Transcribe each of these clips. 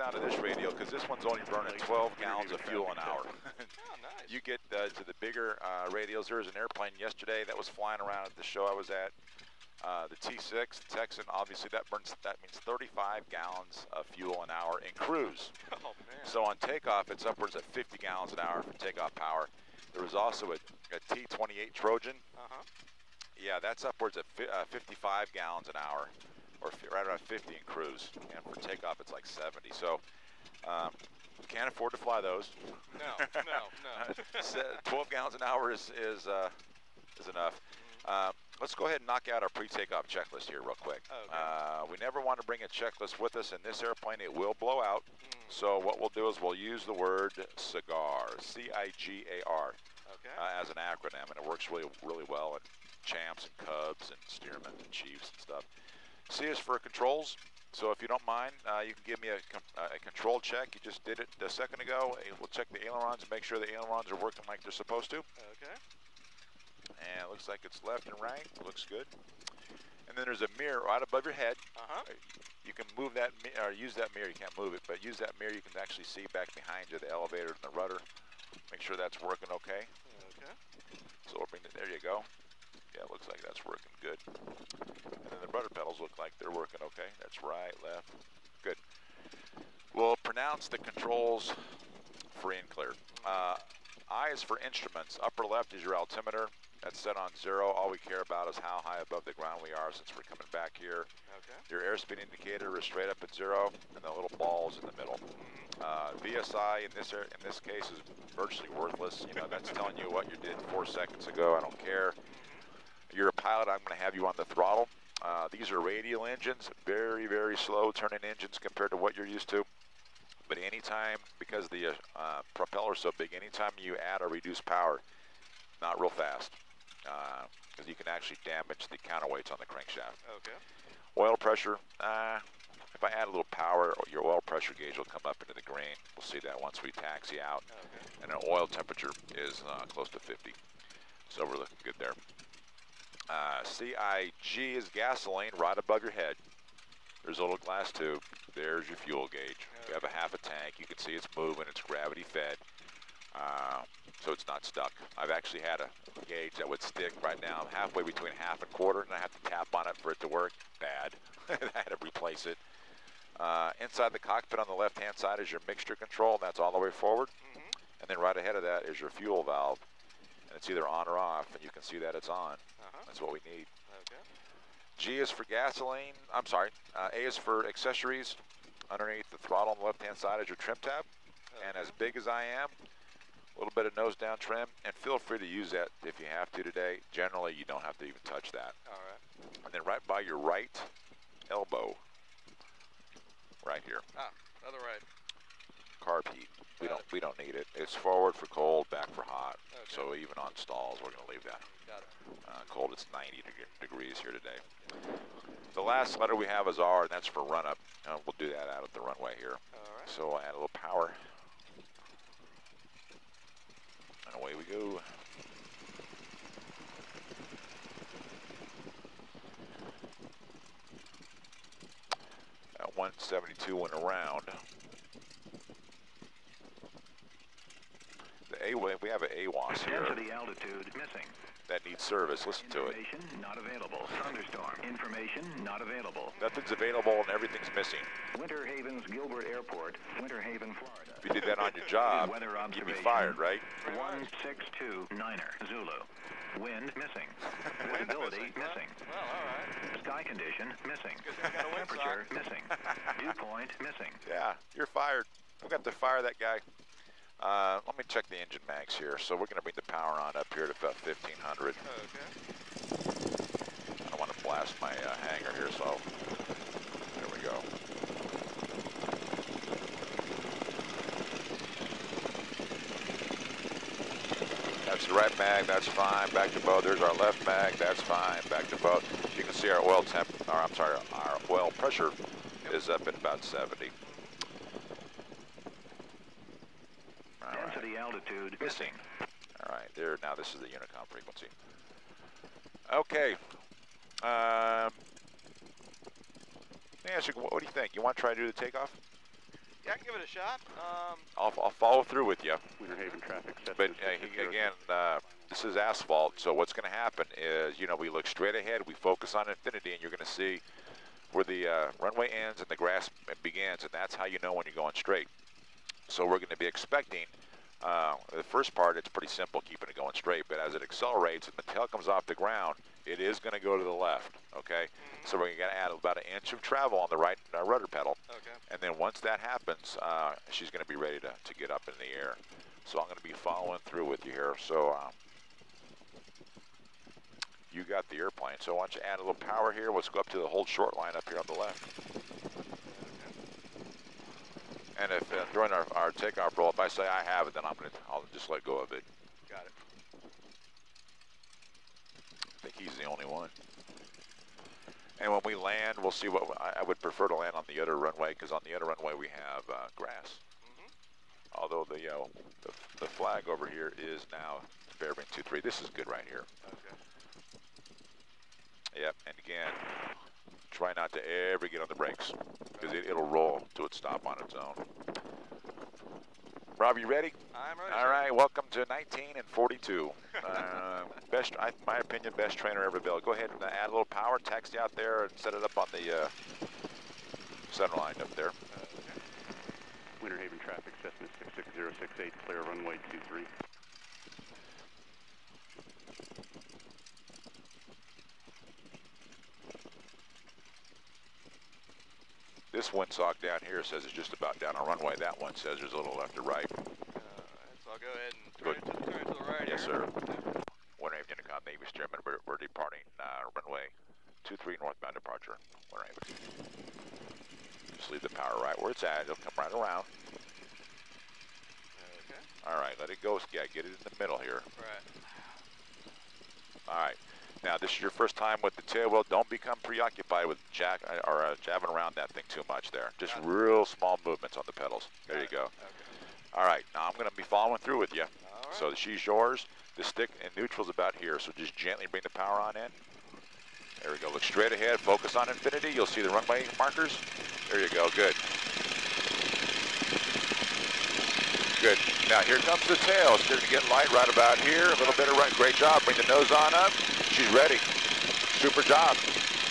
down to this radio because this one's only burning 12 gallons of fuel an hour. Oh, nice. You get to the bigger radios. There was an airplane yesterday that was flying around at the show I was at. The T6, the Texan, obviously that means 35 gallons of fuel an hour in cruise. Oh, man. So on takeoff, it's upwards of 50 gallons an hour for takeoff power. There was also a T-28 Trojan. Yeah, that's upwards of 55 gallons an hour, or right around 50 in cruise. And for takeoff, it's like 70. So can't afford to fly those. No, no. 12 gallons an hour is enough. Let's go ahead and knock out our pre-takeoff checklist here real quick. Okay. We never want to bring a checklist with us in this airplane. It will blow out. So what we'll do is we'll use the word cigar, C-I-G-A-R, as an acronym, and it works really, really well in champs and Cubs and Stearman and Chiefs and stuff. C is for controls. So if you don't mind, you can give me a control check. You just did it a second ago. We'll check the ailerons and make sure the ailerons are working like they're supposed to. Okay. And it looks like it's left and right. Looks good. And then there's a mirror right above your head. You can move that, or use that mirror. You can't move it, but use that mirror. You can actually see back behind you the elevator and the rudder. Make sure that's working okay. Okay. So we'll bring it, there you go. Yeah, it looks like that's working good. And then the rudder pedals look like they're working okay. That's right, left. Good. We'll pronounce the controls free and clear. I is for instruments. Upper left is your altimeter. That's set on 0. All we care about is how high above the ground we are since we're coming back here. Okay. Your airspeed indicator is straight up at 0, and the little ball's in the middle. VSI in this case is virtually worthless. You know, that's telling you what you did 4 seconds ago. I don't care. You're a pilot. I'm going to have you on the throttle. These are radial engines, very, very slow turning engines compared to what you're used to. But anytime, because the propeller's so big, anytime you add or reduce power, not real fast, because you can actually damage the counterweights on the crankshaft. Okay. Oil pressure, if I add a little power, your oil pressure gauge will come up into the green. We'll see that once we taxi out. Okay. And our oil temperature is close to 50. So we're looking good there. CIG is gasoline right above your head. There's a little glass tube. There's your fuel gauge. We have a half a tank. You can see it's moving. It's gravity fed. So it's not stuck. I've actually had a gauge that would stick right now. I'm halfway between half and quarter, and I have to tap on it for it to work. Bad. I had to replace it. Inside the cockpit on the left-hand side is your mixture control, and that's all the way forward. And then right ahead of that is your fuel valve, and it's either on or off, and you can see that it's on. That's what we need. Okay. G is for gasoline. I'm sorry. A is for accessories. Underneath the throttle on the left-hand side is your trim tab. And as big as I am, a little bit of nose-down trim, and feel free to use that if you have to today. Generally, you don't have to even touch that. All right. And then right by your right elbow, right here. Other right. Carb heat. We don't need it. It's forward for cold, back for hot. Okay. So even on stalls, we're going to leave that. Got it. Cold, it's 90 degrees here today. The last letter we have is R, and that's for run-up. We'll do that out at the runway here. All right. So we'll add a little power. And away we go. At 172 went around. We have an AWAS here. Density altitude missing. That needs service. Listen to it. Information not available. Thunderstorm. Information not available. Nothing's available and everything's missing. Winter Haven's Gilbert Airport, Winter Haven, Florida. If you did that on your job, Weather you'd be observation. fired, right? 162-9er, Zulu. Wind missing. Visibility missing. Well, all right. Sky condition missing. Good thing we got a Temperature windsock. missing. Dew point missing. Yeah, you're fired. We've got to fire that guy. Let me check the engine mags here. So we're going to bring the power on up here to about 1500. Okay. I don't want to blast my hanger here, so there we go. That's the right mag, that's fine. Back to boat. There's our left mag, that's fine. Back to boat. You can see our oil temp, or I'm sorry, our oil pressure is up at about 70. Density altitude Missing. All right, there. Now this is the Unicom frequency. Okay. Let me ask you, what do you think? You want to try to do the takeoff? Yeah, give it a shot. I'll follow through with you. Winter Haven traffic set. But again, this is asphalt, so what's going to happen is, you know, we look straight ahead, we focus on infinity, and you're going to see where the runway ends and the grass begins, and that's how you know when you're going straight. So we're going to be expecting, the first part, it's pretty simple, keeping it going straight, but as it accelerates and the tail comes off the ground, it is going to go to the left, okay? So we're going to add about 1 inch of travel on the right rudder pedal. Okay. And then once that happens, she's going to be ready to get up in the air. So I'm going to be following through with you here. So you got the airplane. So why don't you add a little power here? Let's go up to the hold short line up here on the left. And if during our takeoff roll, if I say I have it, then I'll just let go of it. Got it. I think he's the only one. And when we land, we'll see what I would prefer to land on the other runway, because on the other runway we have grass. Although the flag over here is now Fairbanks 23. This is good right here. Okay. Yep. And again, try not to ever get on the brakes, because it'll roll to its stop on its own. Rob, you ready? I'm ready. All right, welcome to 19 and 42. Best, my opinion, best trainer ever built. Go ahead and add a little power, taxi out there, and set it up on the center line up there. Winter Haven traffic, Cessna 66068, clear runway 23. This windsock down here says it's just about down on runway. That one says there's a little left or right. So I'll go ahead and turn it to the right Yes, here. sir. Winter Haven Intercom, Navy Stearman, we're departing runway 23 northbound departure. Winter Haven. Just leave the power right where it's at. It'll come right around. Okay. All right, let it go. Yeah, get it in the middle here. Right. All right. Now, this is your first time with the tail wheel. Don't become preoccupied with jabbing around that thing too much there. Just real small movements on the pedals. There you go. Okay. All right. Now, I'm going to be following through with you. All right. So she's yours. The stick and neutral's about here. So just gently bring the power on in. There we go. Look straight ahead. Focus on infinity. You'll see the runway markers. There you go. Good. Good. Now, here comes the tail. It's going to get light right about here. A little bit of right. Great job. Bring the nose on up. She's ready. Super job.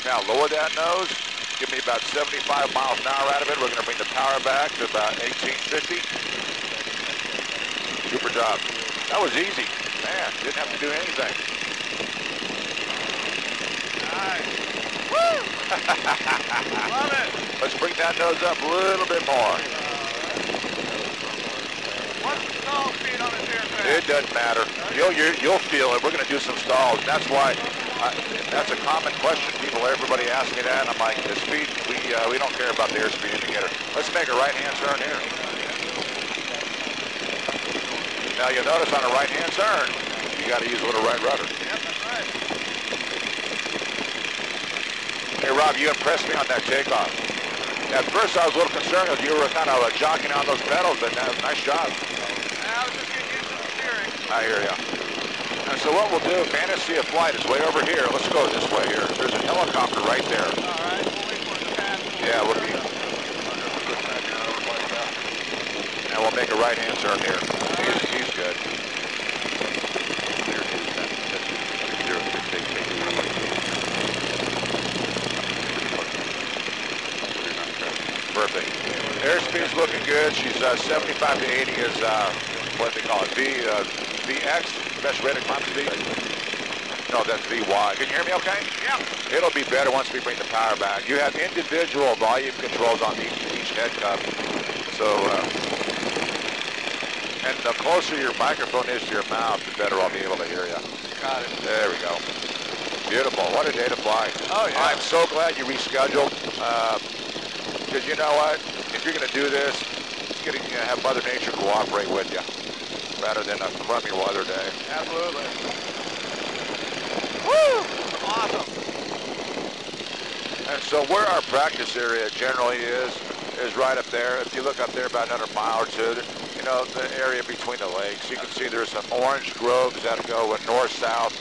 Now, lower that nose. Give me about 75 miles an hour out of it. We're going to bring the power back to about 1850. Super job. That was easy. Man, didn't have to do anything. Nice. Woo! Love it. Let's bring that nose up a little bit more. What's the stall speed on this aircraft? It doesn't matter. You'll feel it. We're going to do some stalls. That's why. That's a common question. Everybody asks me that. And I'm like, the speed. We don't care about the airspeed indicator. Let's make a right-hand turn here. Now you'll notice on a right-hand turn, you got to use a little right rudder. Yep, that's right. Hey Rob, you impressed me on that takeoff. At first I was a little concerned because you were kind of jockeying on those pedals, but nice job. I was just getting used to the steering. I hear ya. And so what we'll do, fantasy of flight is way over here. Let's go this way here. There's a helicopter right there. All right, we'll wait for it to pass. Yeah, we'll be. And we'll make a right-hand turn here. He's good. Perfect. Airspeed's looking good. She's 75 to 80 is what they call it, VX, best rated climb speed. No, that's VY. Can you hear me okay? Yeah. It'll be better once we bring the power back. You have individual volume controls on each head cup. So, and the closer your microphone is to your mouth, the better I'll be able to hear you. Got it. There we go. Beautiful. What a day to fly. Oh, yeah. I'm so glad you rescheduled. Because you know what? If you're going to do this, it's going to have Mother Nature cooperate with you rather than a crummy weather day. Absolutely. Woo! Awesome. And so where our practice area generally is right up there. If you look up there about another mile or two, you know, the area between the lakes, you can see there's some orange groves that go north-south.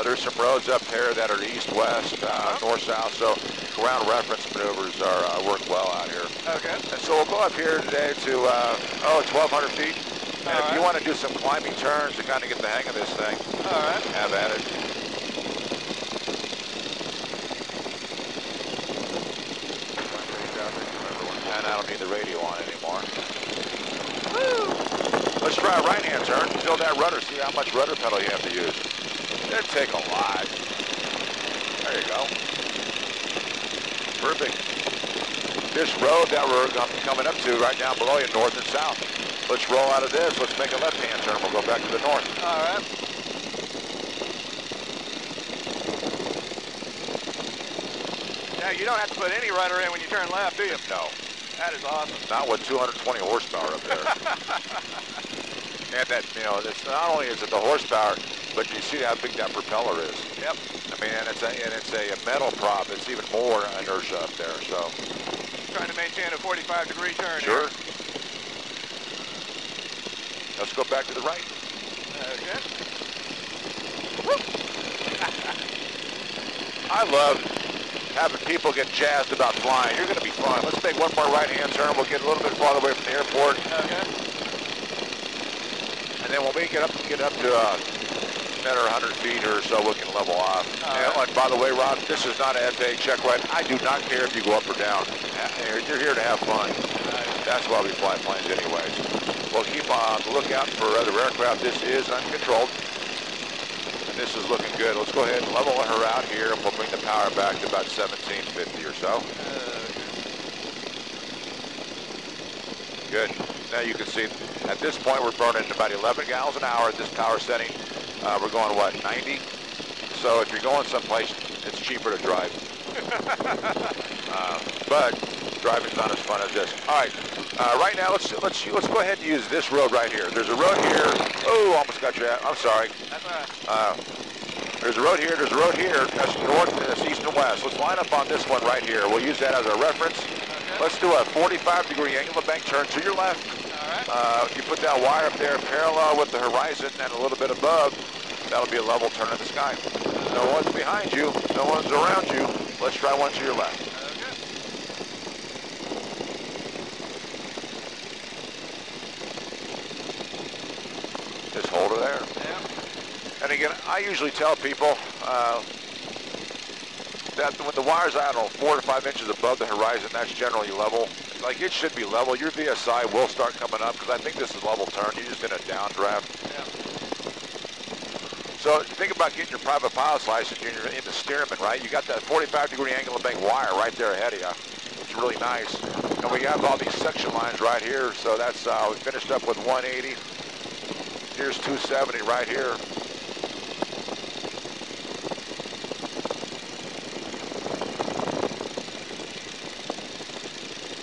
There's some roads up there that are east-west, north-south. So ground reference maneuvers are work well out here. Okay. And so we'll go up here today to 1,200 feet. And if you want to do some climbing turns to kind of get the hang of this thing, All right. have at it. And I don't need the radio on anymore. Woo! Let's try a right-hand turn. Feel that rudder. See how much rudder pedal you have to use. It'd take a lot. There you go. Perfect. This road that we're coming up to right down below you, north and south. Let's roll out of this. Let's make a left-hand turn. We'll go back to the north. All right. Now, you don't have to put any rudder in when you turn left, do you? No. That is awesome. Not with 220 horsepower up there. And that, you know, it's not only is it the horsepower, but you see how big that propeller is. Yep. I mean, and it's a metal prop. It's even more inertia up there. So. Trying to maintain a 45-degree turn. Sure. Here. Let's go back to the right. Okay. I love having people get jazzed about flying. You're going to be fun. Let's make one more right-hand turn. We'll get a little bit farther away from the airport. Okay. And then when we get up to another 100 feet or so, we can level off. And by the way, Rob, this is not an FAA check ride. I do not care if you go up or down. You're here to have fun. That's why we fly planes anyways. We'll keep on the lookout for other aircraft. This is uncontrolled. And this is looking good. Let's go ahead and level her out here, and we'll bring the power back to about 1750 or so. Good. Now you can see, at this point, we're burning about 11 gallons an hour at this power setting. We're going, what, 90? So if you're going someplace, it's cheaper to drive. But driving's not as fun as this. All right. Right now, let's go ahead and use this road right here. There's a road here. Oh, almost got you out. I'm sorry. That's all right. There's a road here. There's a road here. That's north, that's east, and west. Let's line up on this one right here. We'll use that as our reference. Okay. Let's do a 45-degree angle of bank turn to your left. All right. You put that wire up there parallel with the horizon and a little bit above. That'll be a level turn in the sky. No one's behind you. No one's around you. Let's try one to your left. Okay. Just hold her there. Yeah. And again, I usually tell people that when the wire's, I don't know, 4 to 5 inches above the horizon, that's generally level. Like, it should be level. Your VSI will start coming up because I think this is level turn. You're just in a downdraft. Yeah. So think about getting your private pilot's license and you're in the Stearman, right? You got that 45-degree angle of bank wire right there ahead of you. It's really nice. And we have all these section lines right here. So that's, we finished up with 180. Here's 270 right here.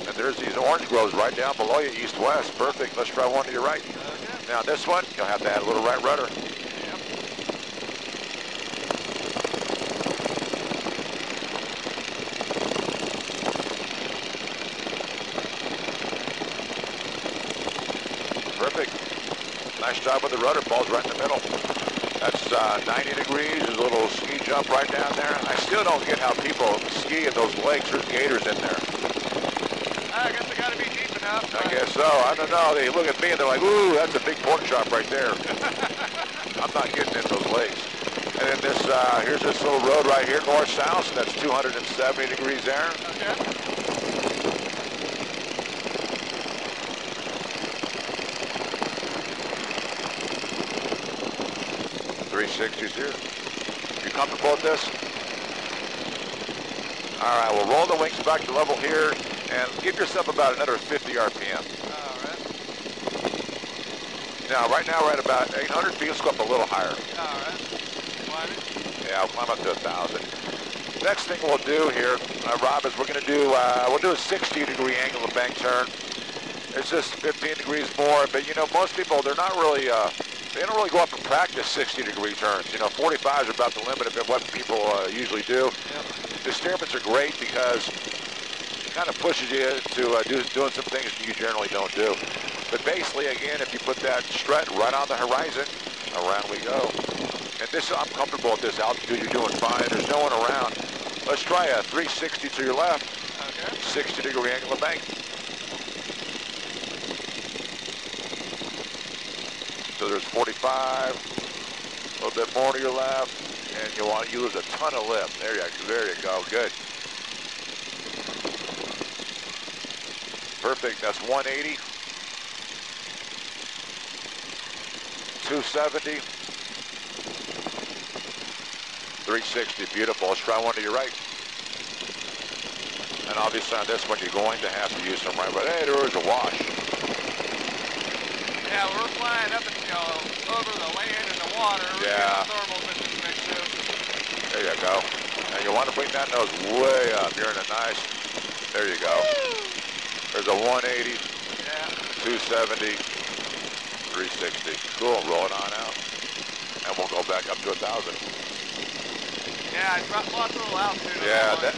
And there's these orange groves right down below you, east-west. Perfect. Let's try one to your right. Okay. Now this one, you'll have to add a little right rudder. Yep. Perfect. Nice job with the rudder. Ball's right in the middle. That's 90 degrees. There's a little ski jump right down there. I still don't get how people ski in those lakes. There's gators in there. I guess they got to be deep enough. I guess so. I don't know. They look at me and they're like, ooh, that's a big pork chop right there. I'm not getting in those lakes. And then this, here's this little road right here, north-south. So that's 270 degrees there. Okay. 360s here. You comfortable with this? All right, we'll roll the wings back to level here and give yourself about another 50 RPM. All right. Now, right now we're at about 800 feet. Let's go up a little higher. All right. Climbing. Yeah, I'll climb up to 1,000. Next thing we'll do here, Rob, is we're going to do, we'll do a 60-degree angle of bank turn. It's just 15 degrees more, but you know, most people, they're not really, they don't really go up and practice 60-degree turns. You know, 45s are about the limit of what people usually do. Yep. The Stearmans are great because it kind of pushes you to doing some things you generally don't do. But basically, again, if you put that strut right on the horizon, around we go. And this, I'm comfortable at this altitude. You're doing fine. There's no one around. Let's try a 360 to your left. Okay. 60-degree angle of bank. So there's 45, a little bit more to your left, and you want to use a ton of lift. There you go, good. Perfect, that's 180, 270, 360, beautiful. Let's try one to your right. And obviously on this one, you're going to have to use some right, but hey, there was a wash. Yeah, we're flying up and, over the land and the water. Yeah. Thermals in this mix too. There you go. And you want to bring that nose way up. You're in a nice, there you go. There's a 180, Yeah. 270, 360. Cool, roll it on out. And we'll go back up to 1,000. Yeah, I lost a little altitude. Yeah, that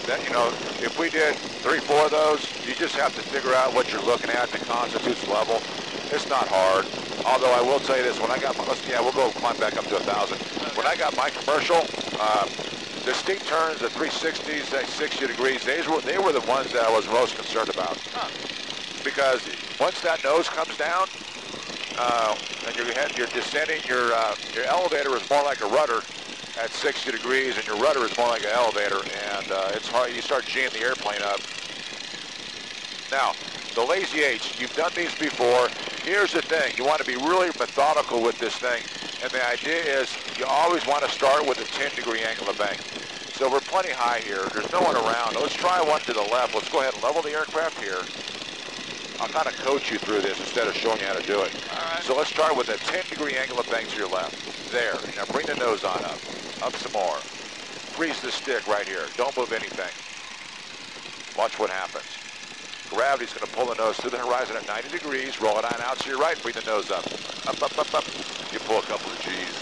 if we did 3, 4 of those, you just have to figure out what you're looking at that constitutes level. It's not hard. Although I will tell you this, when I got my, we'll go climb back up to 1,000. When I got my commercial, the steep turns, the 360s, at 60 degrees, they were the ones that I was most concerned about. Huh. Because once that nose comes down, and you're descending, your elevator is more like a rudder at 60 degrees, and your rudder is more like an elevator, and it's hard. You start G'ing the airplane up. Now, the Lazy H, you've done these before. Here's the thing, you want to be really methodical with this thing, and the idea is you always want to start with a 10-degree angle of bank. So we're plenty high here. There's no one around. Let's try one to the left. Let's go ahead and level the aircraft here. I'll kind of coach you through this instead of showing you how to do it. All right. So let's start with a 10-degree angle of bank to your left. There. Now bring the nose on up. Up some more. Freeze the stick right here. Don't move anything. Watch what happens. Gravity's going to pull the nose through the horizon at 90 degrees. Roll it on out to your right. Bring the nose up. Up, up, up, up. You pull a couple of G's.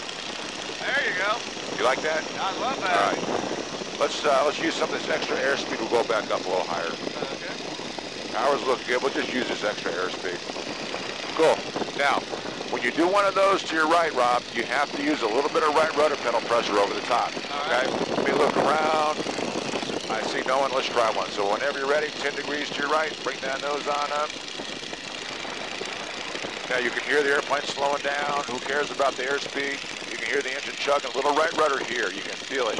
There you go. You like that? I love that. All right. Let's use some of this extra airspeed. We'll go back up a little higher. Okay. Power's looking good. We'll just use this extra airspeed. Cool. Now, when you do one of those to your right, Rob, you have to use a little bit of right rudder pedal pressure over the top. Okay? Let me look around. I see no one. Let's try one. So whenever you're ready, 10 degrees to your right. Bring that nose on up. Now you can hear the airplane slowing down. Who cares about the airspeed? You can hear the engine chugging. A little right rudder here. You can feel it.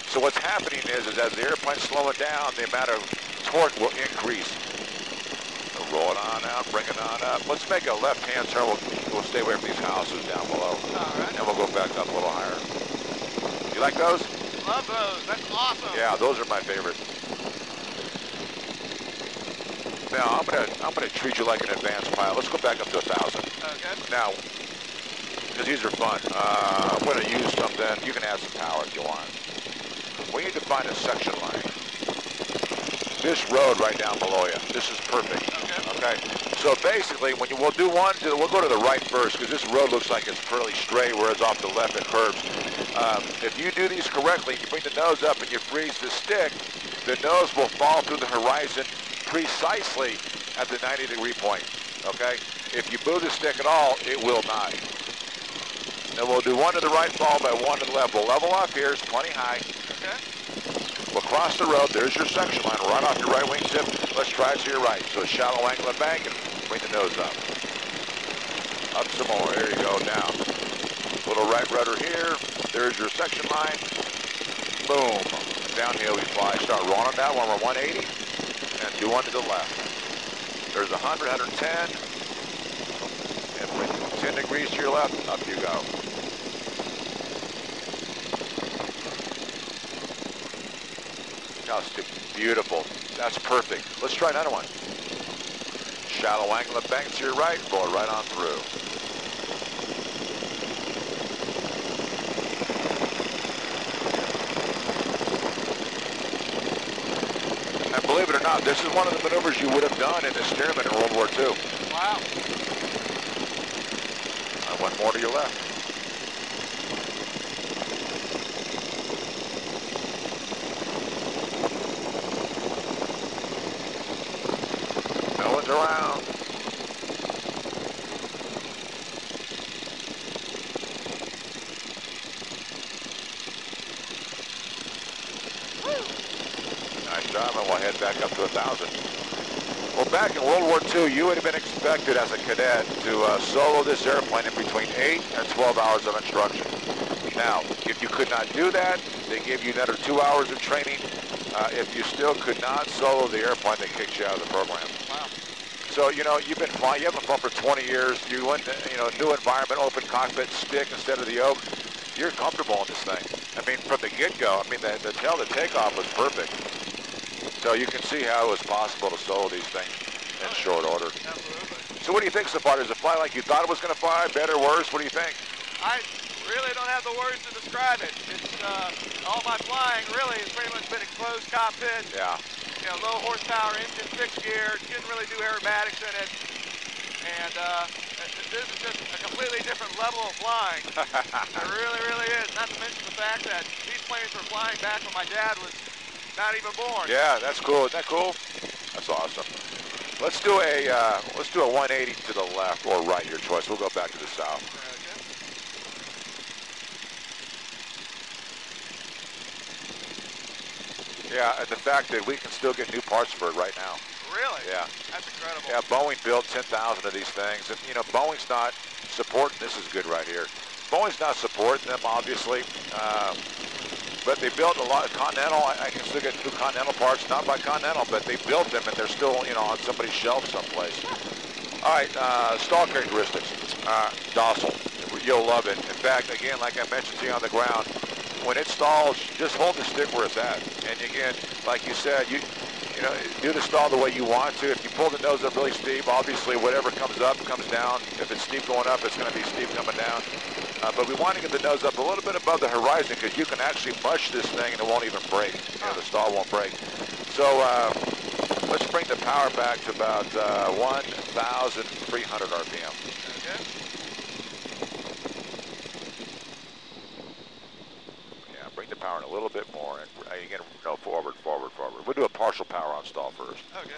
So what's happening is as the airplane's slowing down, the amount of torque will increase. So roll it on out, bring it on up. Let's make a left-hand turn. We'll stay away from these houses down below. All right. And we'll go back up a little higher. You like those? Love those. That's awesome. Yeah, those are my favorite. Now I'm gonna treat you like an advanced pilot. Let's go back up to 1,000. Okay. Now, because these are fun, I'm gonna use something. You can add some power if you want. We need to find a section line. This road right down below you. This is perfect. Okay. So basically, we'll do one, we'll go to the right first because this road looks like it's fairly straight, whereas off the left it curves. If you do these correctly, you bring the nose up and you freeze the stick, the nose will fall through the horizon precisely at the 90-degree point. Okay. If you move the stick at all, it will not. Then we'll do one to the right followed by one to the left. We'll level off here. It's plenty high. Okay. We'll cross the road. There's your section line right off your right wingtip. Let's try it to your right. So a shallow angle and bank and bring the nose up. Up some more. There you go. Now, little right rudder here. There's your section line. Boom. Downhill we fly. Start rolling down when we're 180. And do one to the left. There's 100, 110. And bring 10 degrees to your left. Up you go. That's beautiful. That's perfect. Let's try another one. Shallow angle of bank to your right. Roll it right on through. And believe it or not, this is one of the maneuvers you would have done in the Stearman in World War II. Wow. And one more to your left. No one's around. job, and we'll head back up to 1,000. Well, back in World War II, you would have been expected as a cadet to solo this airplane in between 8 and 12 hours of instruction. Now, if you could not do that, they gave you another 2 hours of training. If you still could not solo the airplane, they kicked you out of the program. Wow. So, you know, you've been flying, you haven't flown for 20 years, you went, you know, new environment, open cockpit, stick instead of the yoke. You're comfortable in this thing. I mean, from the get-go, I mean, the takeoff was perfect. So you can see how it was possible to solo these things in short order. Absolutely. So what do you think so far? Does it fly like you thought it was going to fly? Better, worse? What do you think? I really don't have the words to describe it. It's all my flying really has pretty much been enclosed cockpit. Yeah. You know, low horsepower engine, fixed gear. Didn't really do aerobatics in it. And this is just a completely different level of flying. It really, really is. Not to mention the fact that these planes were flying back when my dad was not even born. Yeah, that's cool. Isn't that cool? That's awesome. Let's do a 180 to the left or right, your choice. We'll go back to the south. Yeah, and the fact that we can still get new parts for it right now. Really? Yeah. That's incredible. Yeah, Boeing built 10,000 of these things, and you know, Boeing's not supporting, this is good right here. Boeing's not supporting them, obviously, but they built a lot of Continental. I can still get new Continental parts, not by Continental, but they built them, and they're still, you know, on somebody's shelf someplace. All right, stall characteristics. Docile. You'll love it. In fact, again, like I mentioned to you on the ground, when it stalls, just hold the stick where it's at. And again, like you said, you know, do the stall the way you want to. If you pull the nose up really steep, obviously whatever comes up comes down. If it's steep going up, it's going to be steep coming down. But we want to get the nose up a little bit above the horizon because you can actually mush this thing and it won't even break. You know, the stall won't break. So let's bring the power back to about 1,300 RPM. Okay. Yeah, bring the power in a little bit more. And again, no, forward. We'll do a partial power on stall first. Okay.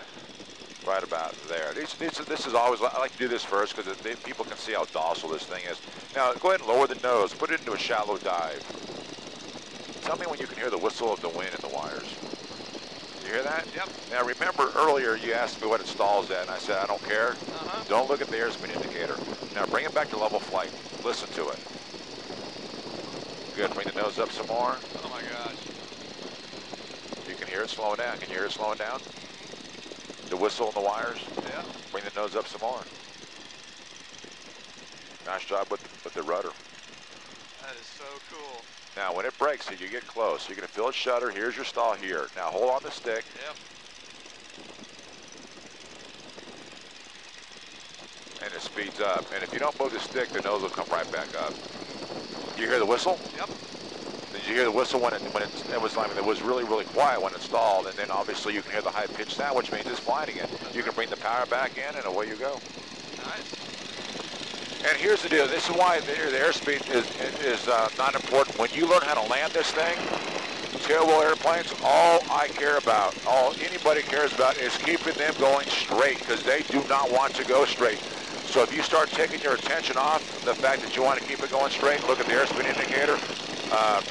Right about there. This is always, I like to do this first because people can see how docile this thing is. Now, go ahead and lower the nose. Put it into a shallow dive. Tell me when you can hear the whistle of the wind in the wires. You hear that? Yep. Now, remember earlier you asked me what it stalls at, and I said, I don't care. Don't look at the airspeed indicator. Now, bring it back to level flight. Listen to it. Good. Bring the nose up some more. Oh, my gosh. You can hear it slowing down. Can you hear it slowing down? The whistle and the wires. Yeah. Bring the nose up some more. Nice job with the rudder. That is so cool. Now, when it breaks, you get close. You're going to feel it shudder. Here's your stall here. Now, hold on the stick. Yep. And it speeds up. And if you don't move the stick, the nose will come right back up. You hear the whistle? Yep. Did you hear the whistle when it was like, it was really, really quiet when it stalled, and then obviously you can hear the high-pitched sound, which means it's flying again. You can bring the power back in, and away you go. Nice. And here's the deal. This is why the airspeed is not important. When you learn how to land this thing, tailwheel airplanes, all I care about, all anybody cares about is keeping them going straight, because they do not want to go straight. So if you start taking your attention off the fact that you want to keep it going straight, look at the airspeed indicator,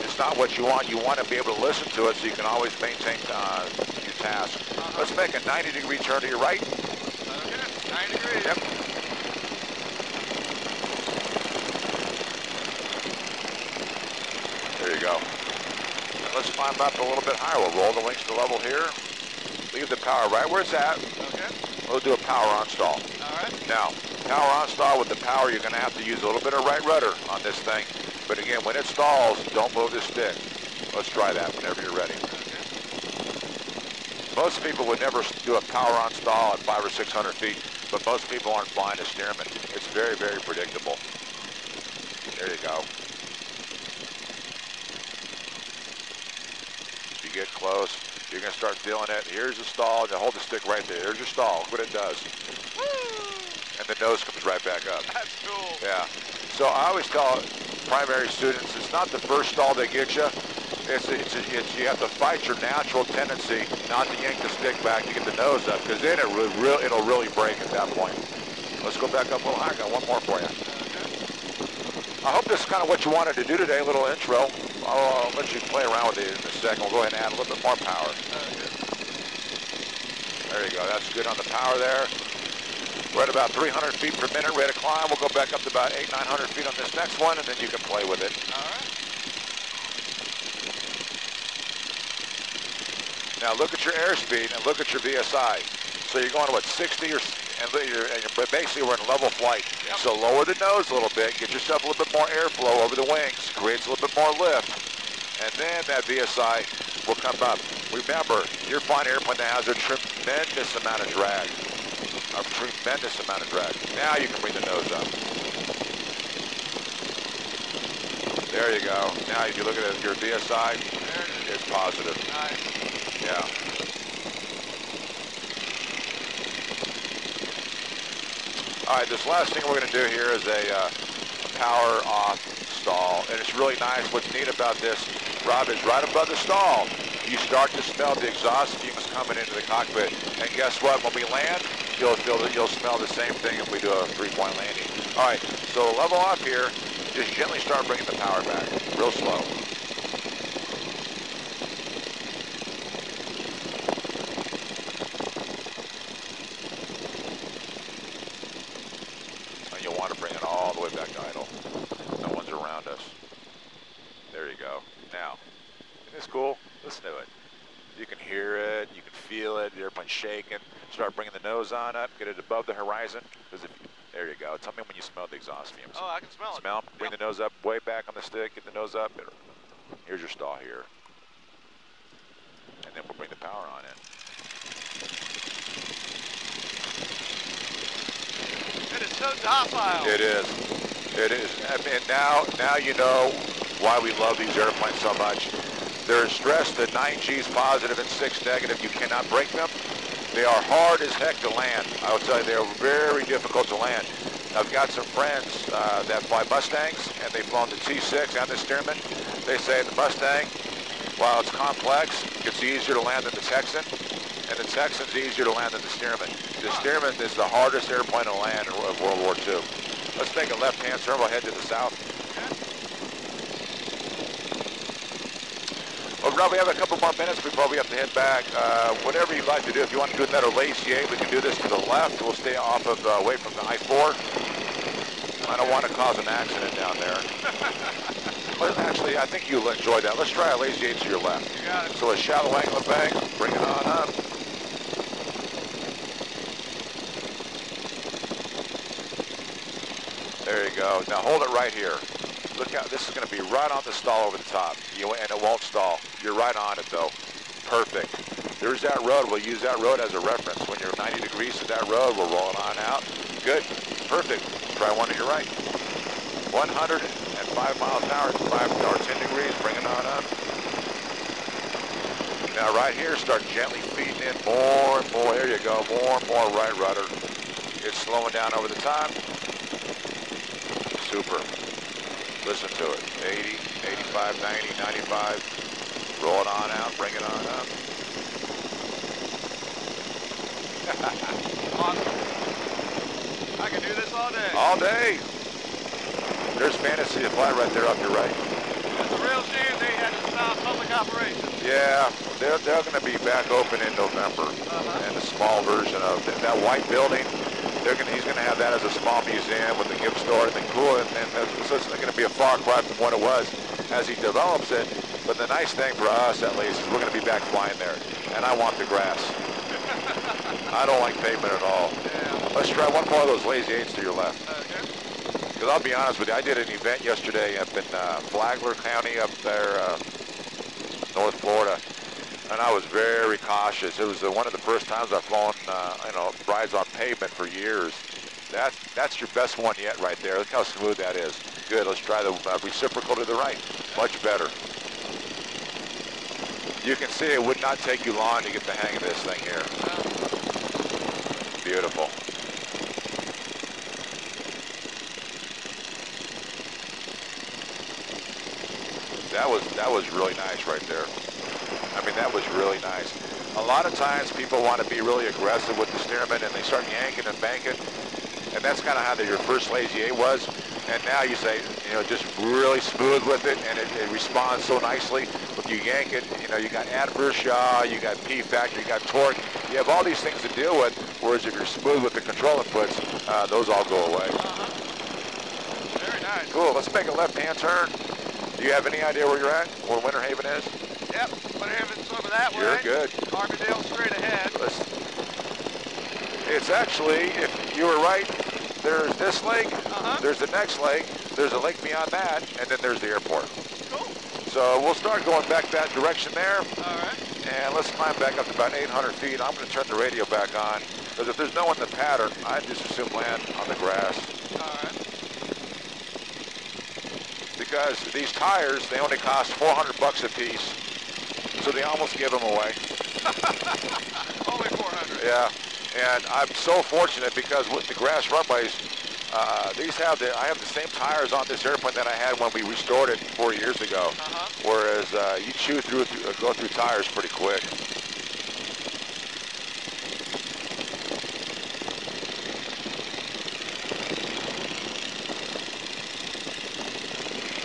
it's not what you want. You want to be able to listen to it so you can always maintain your task. Let's make a 90-degree turn to your right. Okay, 90 degrees. Yep. There you go. And let's climb up a little bit higher. We'll roll the wings to level here. Leave the power right where it's at. Okay. We'll do a power on stall. All right. Now, power on stall with the power, you're going to have to use a little bit of right rudder on this thing. But again, when it stalls, don't move the stick. Let's try that whenever you're ready. Okay. Most people would never do a power on stall at 500 or 600 feet, but most people aren't flying a Stearman. It's very, very predictable. There you go. If you get close, you're going to start feeling it. Here's the stall. Now hold the stick right there. There's your stall. Look what it does. Woo! And the nose comes right back up. That's cool. Yeah. So I always tell primary students, it's not the first stall they get you. It's you have to fight your natural tendency not to yank the stick back to get the nose up, because then it'll really break at that point. Let's go back up a little higher. I got one more for you. I hope this is kind of what you wanted to do today, a little intro. I'll let you play around with it in a second. We'll go ahead and add a little bit more power. There you go. That's good on the power there. We're at about 300 feet per minute, ready to climb. We'll go back up to about 800-900 feet on this next one, and then you can play with it. All right. Now look at your airspeed and look at your VSI. So you're going to what, 60 or, but basically we're in level flight. Yep. So lower the nose a little bit, get yourself a little bit more airflow over the wings, creates a little bit more lift, and then that VSI will come up. Remember, you're flying an airplane that has a tremendous amount of drag. A tremendous amount of drag. Now you can bring the nose up. There you go. Now if you look at it, your VSI, it's positive. Nice. Yeah. All right, this last thing we're going to do here is a power off stall, and it's really nice. What's neat about this, Rob, is right above the stall, you start to smell the exhaust fumes coming into the cockpit. And guess what? When we land, you'll smell the same thing if we do a three-point landing. All right, so level off here, just gently start bringing the power back, real slow. And you'll want to bring it all the way back idle. No one's around us. There you go. Now, isn't this cool? Listen to it. You can hear it, you can feel it, the airplane's shaking. Start bringing the nose on up, get it above the horizon. There you go. Tell me when you smell the exhaust fumes. Oh, I can smell it. Smell them, bring the nose up, way back on the stick, get the nose up. Here's your stall here. And then we'll bring the power on in. It is so docile. It is. It is. I mean, now you know why we love these airplanes so much. They're stressed at 9 G's positive and 6 negative. You cannot break them. They are hard as heck to land. I will tell you, they are very difficult to land. I've got some friends that fly Mustangs, and they've flown the T6 and the Stearman. They say the Mustang, while it's complex, it's easier to land than the Texan, and the Texan's easier to land than the Stearman. The Stearman is the hardest airplane to land of World War II. Let's take a left-hand turn. We'll head to the south. Well, Rob, we have a couple more minutes before we have to head back. Whatever you'd like to do. If you want to do another lazy 8, we can do this to the left. We'll stay off of, away from the I-4. I don't want to cause an accident down there. But actually, I think you'll enjoy that. Let's try a lazy 8 to your left. You got it. So a shallow angle of bank, bring it on up. There you go. Now hold it right here. Look out, this is going to be right on the stall over the top, and it won't stall. You're right on it though. Perfect. There's that road. We'll use that road as a reference. When you're 90 degrees to that road, we'll roll it on out. Good. Perfect. Try one to your right. 105 miles an hour, 5 or 10 degrees, bring it on up. Now right here, start gently feeding in more and more. There you go, more and more right rudder. It's slowing down over the top. Super. Listen to it. 80, 85, 90, 95. Roll it on out, bring it on up. Awesome. I can do this all day. All day. There's Fantasy to fly right there up your right. It's a real shame they had to stop public operations. Yeah, they're going to be back open in November. And a small version of that white building. He's going to have that as a small museum with a gift store and cool, and so it's going to be a far cry from what it was as he develops it. But the nice thing for us, at least, is we're going to be back flying there, and I want the grass. I don't like pavement at all. Yeah. Let's try one more of those lazy 8s to your left. Okay. Because I'll be honest with you, I did an event yesterday up in Flagler County up there, North Florida. And I was very cautious. It was one of the first times I've flown, rides on pavement for years. That's your best one yet right there. Look how smooth that is. Good, let's try the reciprocal to the right. Much better. You can see it would not take you long to get the hang of this thing here. Beautiful. That was really nice right there. I mean, that was really nice. A lot of times people want to be really aggressive with the Stearman and they start yanking and banking. And that's kind of how your first lazy 8 was. And now you say, just really smooth with it and it responds so nicely. If you yank it, you got adverse yaw, you got P factor, you got torque. you have all these things to deal with, whereas if you're smooth with the control inputs, those all go away. Very nice. Cool, let's make a left-hand turn. Do you have any idea where you're at, where Winter Haven is? Yep, Winter Haven's over that way. You're good. Carbondale straight ahead. It's actually, if you were right, there's this lake, there's the next lake, there's a lake beyond that, and then there's the airport. Cool. So we'll start going back that direction there. All right. And let's climb back up to about 800 feet. I'm going to turn the radio back on, because if there's no one in the pattern, I'd just assume land on the grass. All right. Because these tires, they only cost $400 a piece, so they almost give them away. Only 400. Yeah, and I'm so fortunate because with the grass runways, I have the same tires on this airplane that I had when we restored it 4 years ago. Whereas you go through tires pretty quick.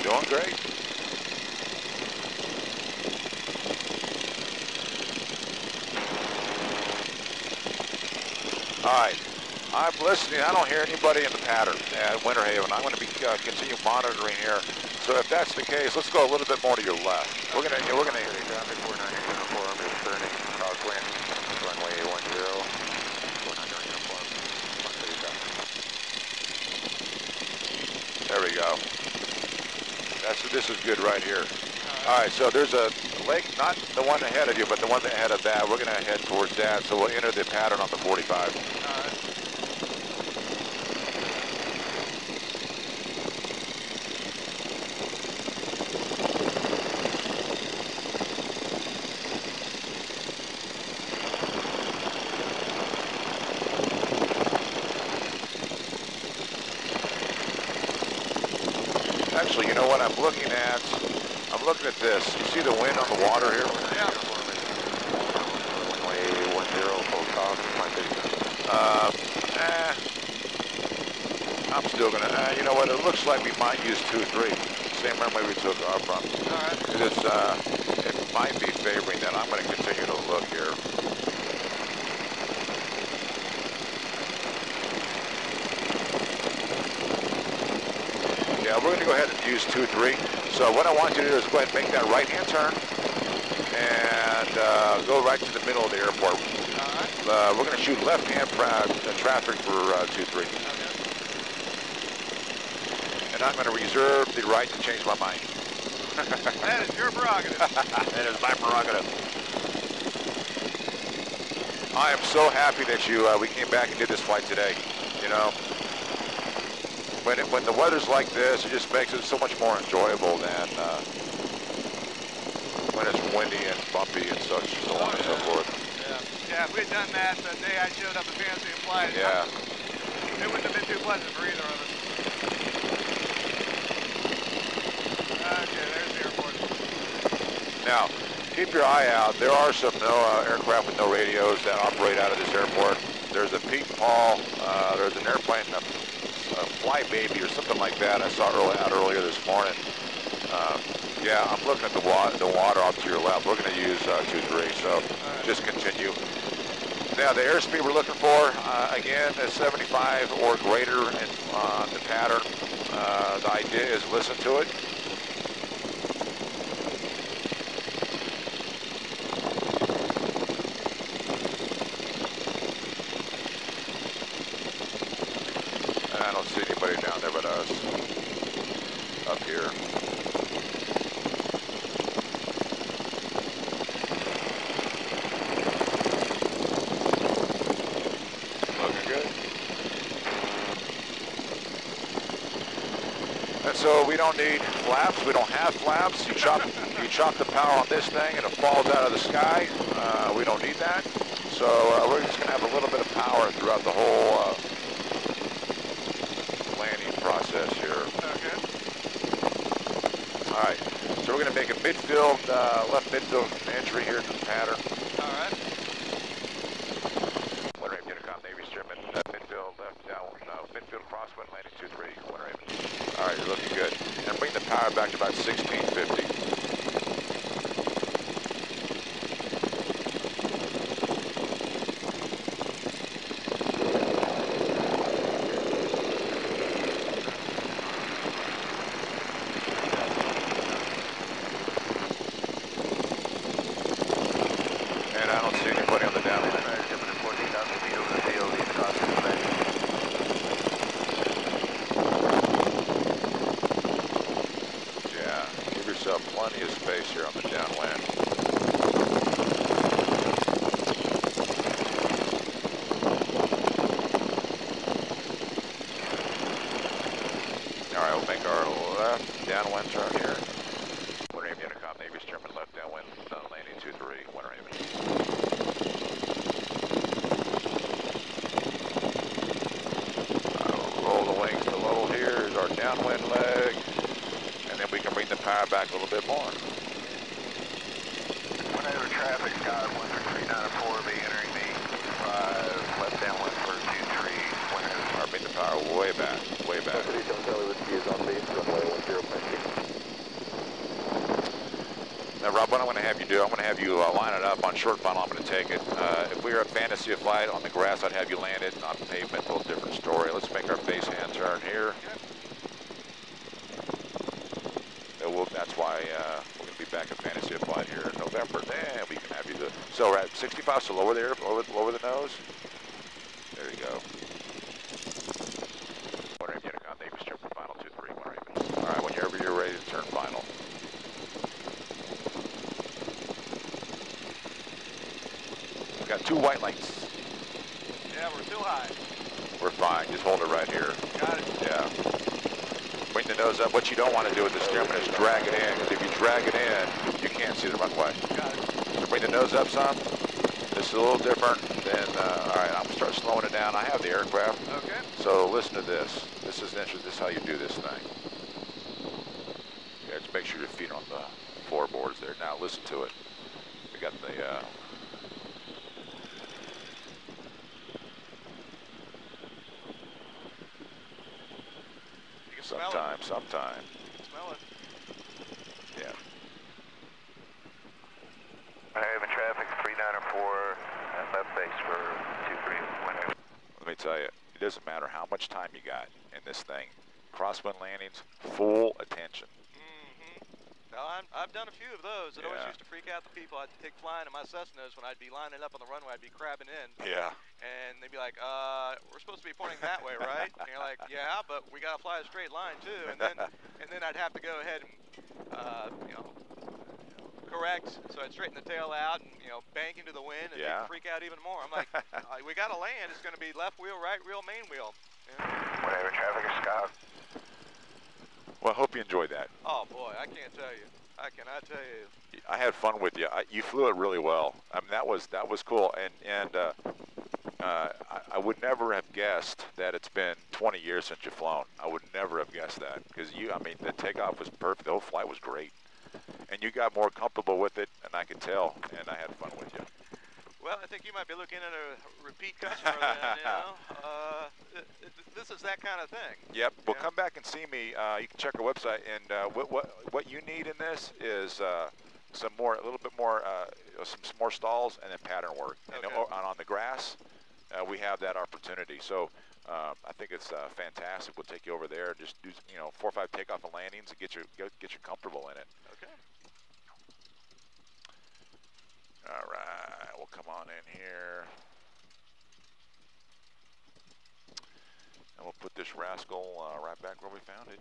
Doing great. All right, I'm listening. I don't hear anybody in the pattern at Winter Haven. I'm going to be continue monitoring here. So if that's the case, let's go a little bit more to your left. We're going to traffic 49 uniform is turning crosswind runway 10. 49 uniform. There we go. This is good right here. All right, so there's a lake, not the one ahead of you, but the one ahead of that. We're going to head towards that, so we'll enter the pattern on the 45. Actually, you know what I'm looking at? I'm looking at this. You see the wind on the water here? Yeah. Runway 10, full stop, I'm still going to, you know what? It looks like we might use 2-3. Same runway we took off from. All right. It might be favoring that. I'm going to continue to look here. Yeah, we're going to go ahead and use 2-3. So what I want you to do is go ahead and make that right-hand turn and go right to the middle of the airport. All right. We're going to shoot left-hand traffic for 2-3. Okay. And I'm going to reserve the right to change my mind. That is your prerogative. That is my prerogative. I am so happy that we came back and did this flight today. You know, when the weather's like this, it just makes it so much more enjoyable than when it's windy and bumpy and such, so on and so forth. Yeah, if we'd done that the day I showed up at Fancy and Flight, Yeah. It wouldn't have been too pleasant for either of us. Okay, there's the airport. Now, keep your eye out. There are some aircraft with no radios that operate out of this airport. There's a Pete and Paul. There's an airplane, a Fly Baby or something like that I saw out earlier this morning. Yeah, I'm looking at the water off to your left. We're going to use 2-3, so just continue. Now, the airspeed we're looking for, again, is 75 or greater in the pattern. The idea is listen to it. I don't see anybody down there but us up here. Looking good. And so we don't need flaps. We don't have flaps. You chop the power on this thing and it falls out of the sky. We don't need that. So we're just going to have a little bit of power throughout the whole landing process here. Okay. All right. So we're going to make a midfield, left midfield entry here to the pattern. All right. Winter Haven, Takeoff, Navy Stearman, midfield, left down, midfield crosswind, landing 2-3, Winter Haven. All right, you're looking good. And bring the power back to about 1650. here on the downwind. All right, we'll make our left downwind turn here. Wind Raven Unicom, Navy Stearman, left downwind, landing 23, Wind Raven. Roll the wings to low here, is our downwind leg, and then we can bring the power back a little bit more. Whenever traffic, Scott, 13904, be entering the 5, left downwind for 23, whenever. All right, bring the power way back, way back. Now, Rob, what I'm going to have you do, I'm going to have you line it up on short funnel. I'm going to take it. If we were at Fantasy of Flight on the grass, I'd have you land it on pavement. A little different story. Let's make our base hand turn here. That's why we're going to be back at Fantasy of Flight here in November. Then we can have you do. So we're at 65, so lower there, lower the nose. There you go. Wind Raven Unicom, Navy Stearman, final 23, Wind Raven. All right, whenever you're ready to turn final. We've got 2 white lights. Yeah, we're too high. We're fine. Just hold it right here. Got it. Yeah. Bring the nose up. What you don't want to do with the Stearman is drag it in, because if you drag it in, you can't see the runway. Got it. So bring the nose up some. This is a little different than, all right, I'm going to start slowing it down. I have the aircraft. Okay. So listen to this. This is interesting. This is how you do this thing. Okay, just make sure your feet are on the floorboards there. Now listen to it. We got the, sometime. Smell it. Yeah. Haven traffic, 3904, left base for 23, whenever. Let me tell you, it doesn't matter how much time you got in this thing. Crosswind landings, full attention. No, I've done a few of those. It always Yeah. used to freak out the people I'd take flying in my Cessnas when I'd be lining up on the runway. I'd be crabbing in. Yeah. And they'd be like, we're supposed to be pointing that way, right? And you're like, yeah, but we got to fly a straight line, too. And then I'd have to go ahead and, correct. So I'd straighten the tail out and, bank into the wind and they'd freak out even more. I'm like, we got to land. It's going to be left wheel, right wheel, main wheel. Whenever traffic is Scott. Well, I hope you enjoyed that. Oh, boy, I can't tell you. I cannot tell you. I had fun with you. You flew it really well. I mean, that was cool. And I would never have guessed that it's been 20 years since you've flown. I would never have guessed that because the takeoff was perfect. The whole flight was great, and you got more comfortable with it, and I could tell. And I had fun with you. Well, I think you might be looking at a repeat customer then, this is that kind of thing. Yep. Well, come back and see me. You can check our website, and what you need in this is a little bit more, some more stalls and then pattern work. Okay. And on the grass, we have that opportunity. So I think it's fantastic. We'll take you over there, just do 4 or 5 takeoff and landings, and get you comfortable in it. Okay. All right, we'll come on in here. And we'll put this rascal right back where we found it.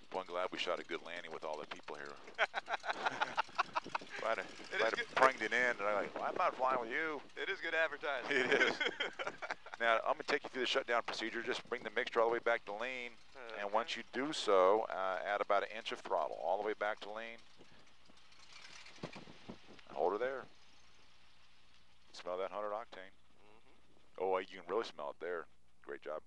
Boy, I'm glad we shot a good landing with all the people here. If I'd have pranged it in, and I'm like, well, I'm not flying with you. It is good advertising. It is. Now, I'm going to take you through the shutdown procedure. Just bring the mixture all the way back to lean. And once you do so, add about 1 inch of throttle all the way back to lean. Hold her there. Smell that 100 octane. Oh, you can really smell it there. Great job.